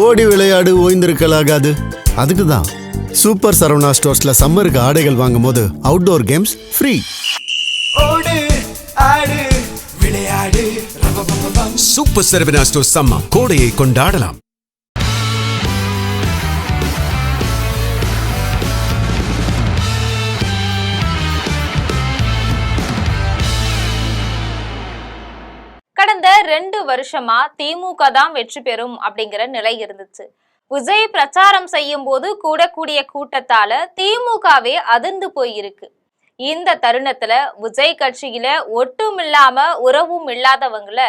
ஓடி விளையாடு ஓய்ந்திருக்கலாகாது. அதுக்கு தான் சூப்பர் சரவணா ஸ்டோர்ஸ்ல சம்மருக்கு ஆடைகள் வாங்கும் போது அவுட்டோர் கேம்ஸ் ஃப்ரீ. ஓடு ஆடு விளையாடு. சூப்பர் சரவணா ஸ்டோர்ஸ் சம்மர் கோடையை கொண்டாடலாம். கடந்த 2 வருஷமா திமுக தான் வெற்றி பெறும் அப்படிங்கிற நிலை இருந்துச்சு. விஜய் பிரச்சாரம் செய்யும் போது கூடக்கூடிய கூட்டத்தால திமுகவே அதிர்ந்து போயிருக்கு. இந்த தருணத்துல விஜய் கட்சியில ஒட்டும் இல்லாம உறவும் இல்லாதவங்கள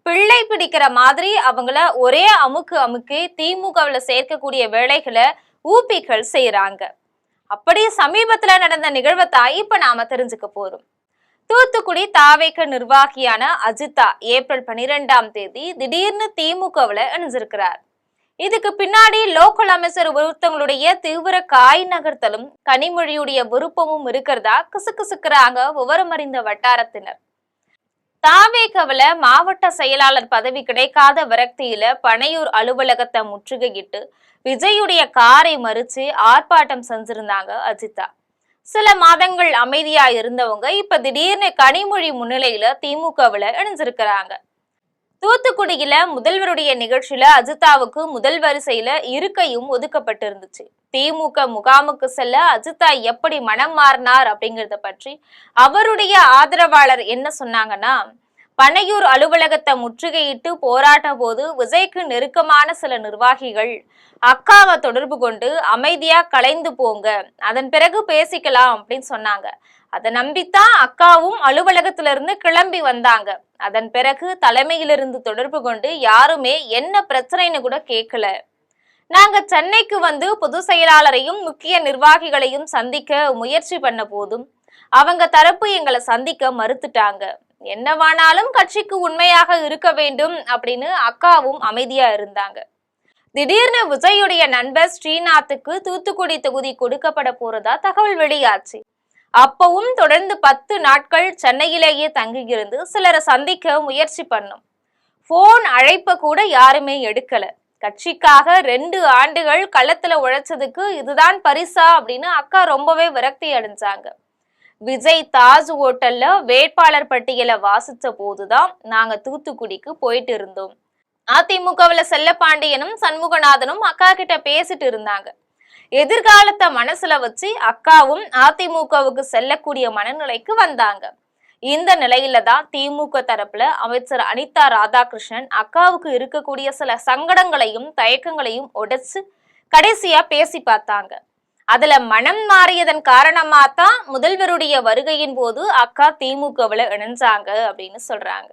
பிள்ளை பிடிக்கிற மாதிரி அவங்கள ஒரே அமுக்கு திமுகவுல சேர்க்கக்கூடிய வேலைகளை ஊபிகள் செய்யறாங்க. அப்படி சமீபத்துல நடந்த நிகழ்வைத்தான் இப்ப நாம தெரிஞ்சுக்க போறோம். தூத்துக்குடி தாவேக நிர்வாகியான அஜிதா ஏப்ரல் 12ஆம் தேதி திடீர்னு திமுகவுல இணைஞ்சிருக்கிறார். இதுக்கு பின்னாடி லோக்கல் அமைச்சர் ஒருத்தவங்களுடைய தீவிர காய் நகர்த்தலும் கனிமொழியுடைய விருப்பமும் இருக்கிறதா கிசுகிசுக்கிறாங்க விவரம் அறிந்த வட்டாரத்தினர். தாவேகவுல மாவட்ட செயலாளர் பதவி கிடைக்காத விரக்தியில பனையூர் அலுவலகத்தை முற்றுகையிட்டு விஜயுடைய காரை மறிச்சு ஆர்ப்பாட்டம் செஞ்சிருந்தாங்க அஜிதா. சில மாதங்கள் அமைதியா இருந்தவங்க இப்ப திடீர்னு கனிமொழி முன்னிலையில திமுகவுல இணைஞ்சிருக்கிறாங்க. தூத்துக்குடியில முதல்வருடைய நிகழ்ச்சியில அஜிதாவுக்கு முதல் வரிசையில இருக்கையும் ஒதுக்கப்பட்டு இருந்துச்சு. திமுக முகாமுக்கு செல்ல அஜிதா எப்படி மனம் மாறினார் அப்படிங்கறத பற்றி அவருடைய ஆதரவாளர் என்ன சொன்னாங்கன்னா, பனையூர் அலுவலகத்தை முற்றுகையிட்டு போராட்ட போது விஜய்க்கு நெருக்கமான சில நிர்வாகிகள் அக்காவை தொடர்பு கொண்டு அமைதியா கலைந்து போங்க, அதன் பிறகு பேசிக்கலாம் அப்படின்னு சொன்னாங்க. அதை நம்பித்தான் அக்காவும் அலுவலகத்திலிருந்து கிளம்பி வந்தாங்க. அதன் பிறகு தலைமையிலிருந்து தொடர்பு கொண்டு யாருமே என்ன பிரச்சனைன்னு கூட கேட்கல. நாங்க சென்னைக்கு வந்து பொதுச் செயலாளரையும் முக்கிய நிர்வாகிகளையும் சந்திக்க முயற்சி பண்ண போதும் அவங்க தரப்பு எங்களை சந்திக்க மறுத்துட்டாங்க. என்னவானாலும் கட்சிக்கு உண்மையாக இருக்க வேண்டும் அப்படின்னு அக்காவும் அமைதியா இருந்தாங்க. திடீர்னு விஜயுடைய நண்பர் ஸ்ரீநாத்துக்கு தூத்துக்குடி தொகுதி கொடுக்கப்பட போறதா தகவல் வெளியாச்சு. அப்பவும் தொடர்ந்து 10 நாட்கள் சென்னையிலேயே தங்கியிருந்து சிலரை சந்திக்க முயற்சி பண்ணோம். போன் அழைப்ப கூட யாருமே எடுக்கல. கட்சிக்காக 2 ஆண்டுகள் களத்துல உழைச்சதுக்கு இதுதான் பரிசா அப்படின்னு அக்கா ரொம்பவே விரக்தி அடைஞ்சாங்க. விஜய் தாஜ் ஹோட்டல்ல வேட்பாளர் பட்டியலை வாசிச்ச போதுதான் நாங்க தூத்துக்குடிக்கு போயிட்டு இருந்தோம். அதிமுகவுல செல்லப்பாண்டியனும் சண்முகநாதனும் அக்கா கிட்ட பேசிட்டு இருந்தாங்க. எதிர்காலத்தை மனசுல வச்சு அக்காவும் அதிமுகவுக்கு செல்லக்கூடிய மனநிலைக்கு வந்தாங்க. இந்த நிலையில தான் திமுக தரப்புல அமைச்சர் அனிதா ராதாகிருஷ்ணன் அக்காவுக்கு இருக்கக்கூடிய சில சங்கடங்களையும் தயக்கங்களையும் உடைச்சு கடைசியா பேசி பார்த்தாங்க. அதுல மனம் மாறியதன் காரணமா தான் முதல்வருடைய வருகையின் போது அக்கா திமுகவுல இணைஞ்சாங்க அப்படின்னு சொல்றாங்க.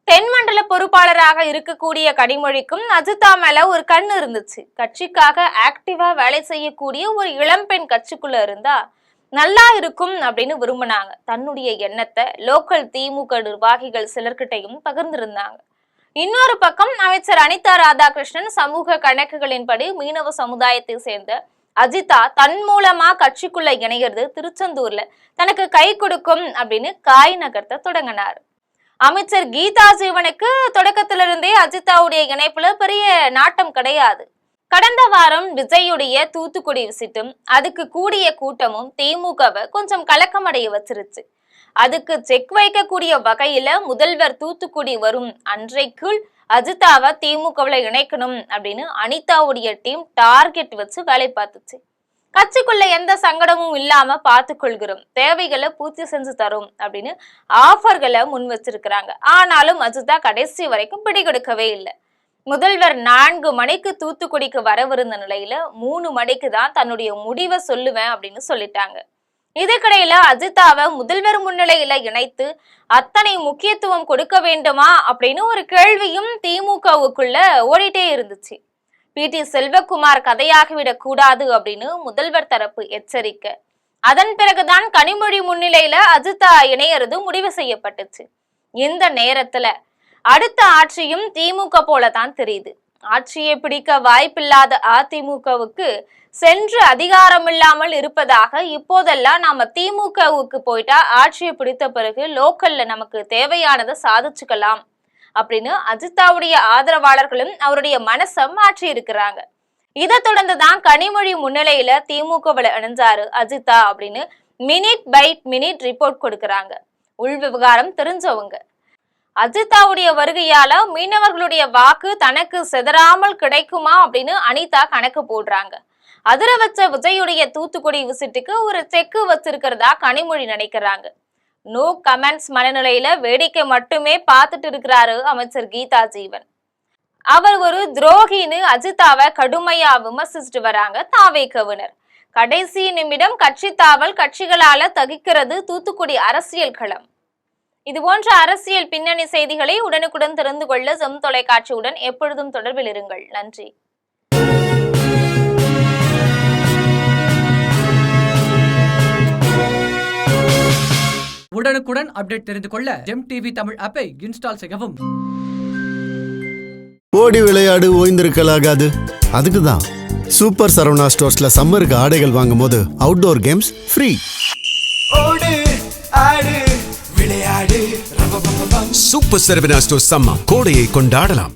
தென்மண்டல பொறுப்பாளராக இருக்கக்கூடிய கனிமொழிக்கும் அஜிதா மேல ஒரு கண்ணு இருந்துச்சு. கட்சிக்காக ஆக்டிவா வேலை செய்யக்கூடிய ஒரு இளம்பெண் கட்சிக்குள்ள இருந்தா நல்லா இருக்கும் அப்படின்னு விரும்பினாங்க. தன்னுடைய எண்ணத்தை லோக்கல் திமுக நிர்வாகிகள் சிலர்கிட்டையும் பகிர்ந்திருந்தாங்க. இன்னொரு பக்கம் அமைச்சர் அனிதா ராதாகிருஷ்ணன் சமூக கணக்குகளின்படி மீனவ சமுதாயத்தை சேர்ந்த அஜிதா தன் மூலமா கட்சிக்குள்ள இணைகிறது திருச்செந்தூர்ல தனக்கு கை கொடுக்கும் அப்படின்னு காய் நகர்த்த தொடங்கினார். அமைச்சர் கீதா ஜீவனுக்கு தொடக்கத்திலிருந்தே அஜிதாவுடைய இணைப்புல பெரிய நாட்டம் கிடையாது. கடந்த வாரம் விஜயுடைய தூத்துக்குடி விசிட்டும் அதுக்கு கூடிய கூட்டமும் திமுகவை கொஞ்சம் கலக்கமடைய வச்சிருச்சு. அதுக்கு செக் வைக்கக்கூடிய வகையில முதல்வர் தூத்துக்குடி வரும் அன்றைக்குள் அஜிதாவை திமுகவுல இணைக்கணும் அப்படின்னு அனிதாவுடைய டீம் டார்கெட் வச்சு வேலை பார்த்துச்சு. கட்சிக்குள்ள எந்த சங்கடமும் இல்லாம பார்த்து கொள்கிறோம், தேவைகளை பூர்த்தி செஞ்சு தரும் அப்படின்னு ஆஃபர்களை முன் வச்சிருக்கிறாங்க. ஆனாலும் அஜிதா கடைசி வரைக்கும் பிடிகெடுக்கவே இல்லை. முதல்வர் 4 மணிக்கு தூத்துக்குடிக்கு வரவிருந்த நிலையில 3 மணிக்கு தான் தன்னுடைய முடிவை சொல்லுவேன் அப்படின்னு சொல்லிட்டாங்க. இதுக்கிடையில அஜிதாவை முதல்வர் முன்னிலையில இணைத்து அத்தனை முக்கியத்துவம் கொடுக்க வேண்டுமா அப்படின்னு ஒரு கேள்வியும் திமுகவுக்குள்ள ஓடிட்டே இருந்துச்சு. PT செல்வகுமார் கதையாகிவிடக் கூடாது அப்படின்னு முதல்வர் தரப்பு எச்சரிக்கை. அதன் பிறகுதான் கனிமொழி முன்னிலையில அஜிதா இணையறது முடிவு செய்யப்பட்டுச்சு. இந்த நேரத்துல அடுத்த ஆட்சியும் திமுக போலதான் தெரியுது. ஆட்சியை பிடிக்க வாய்ப்பில்லாத அதிமுகவுக்கு சென்று அதிகாரம் இல்லாமல் இருப்பதாக இப்போதெல்லாம் நாம திமுகவுக்கு போயிட்டா ஆட்சியை பிடித்த பிறகு லோக்கல்ல நமக்கு தேவையானதை சாதிச்சுக்கலாம் அப்படின்னு அஜிதாவுடைய ஆதரவாளர்களும் அவருடைய மனசை மாற்றி இருக்கிறாங்க. இதை தொடர்ந்துதான் கனிமொழி முன்னிலையில திமுகவில் இணைஞ்சாரு அஜிதா அப்படின்னு மினிட் பை மினிட் ரிப்போர்ட் கொடுக்கறாங்க உள் விவகாரம் தெரிஞ்சவங்க. அஜிதாவுடைய வருகையால மீனவர்களுடைய வாக்கு தனக்கு செதறாமல் கிடைக்குமா அப்படின்னு அனிதா கணக்கு போடுறாங்க. அதிர வச்ச விஜயுடைய தூத்துக்குடி விசிட்டுக்கு ஒரு செக்கு வச்சிருக்கிறதா கனிமொழி நினைக்கிறாங்க. நோ கமெண்ட்ஸ் மனநிலையில வேடிக்கை மட்டுமே பார்த்துட்டு இருக்கிறாரு அமைச்சர் கீதா ஜீவன். அவர் ஒரு துரோகின்னு அஜிதாவை கடுமையா விமர்சிச்சுட்டு வராங்க தாவேகவினர். கடைசி நிமிடம் கட்சி தாவல் கட்சிகளால தகிக்கிறது தூத்துக்குடி அரசியல் களம். இது போன்ற அரசியல் பின்னணி செய்திகளை உடனுக்குடன் தெரிந்து கொள்ள ஜெம் தொலைக்காட்சியுடன் எப்பொழுதும் தொடர்பில் இருங்கள். நன்றி. உடனுக்குடன் அப்டேட் தெரிந்து கொள்ள ஜெம் டிவி தமிழ் ஆப்பை இன்ஸ்டால் செய்யவும். ஓடி விளையாடு ஓய்ந்திருக்கலாகாது. அதுக்கு தான் சூப்பர் சரவணா ஸ்டோர்ஸ்ல சம்மருக்கு ஆடைகள் வாங்கும் போது அவுட்டோர் கேம்ஸ் ஃப்ரீ. ஓடு ஆடு விளையாடு சூப்பர் சரவணா ஸ்டோர்ஸ் சம்மர் கோடையை கொண்டாடலாம்.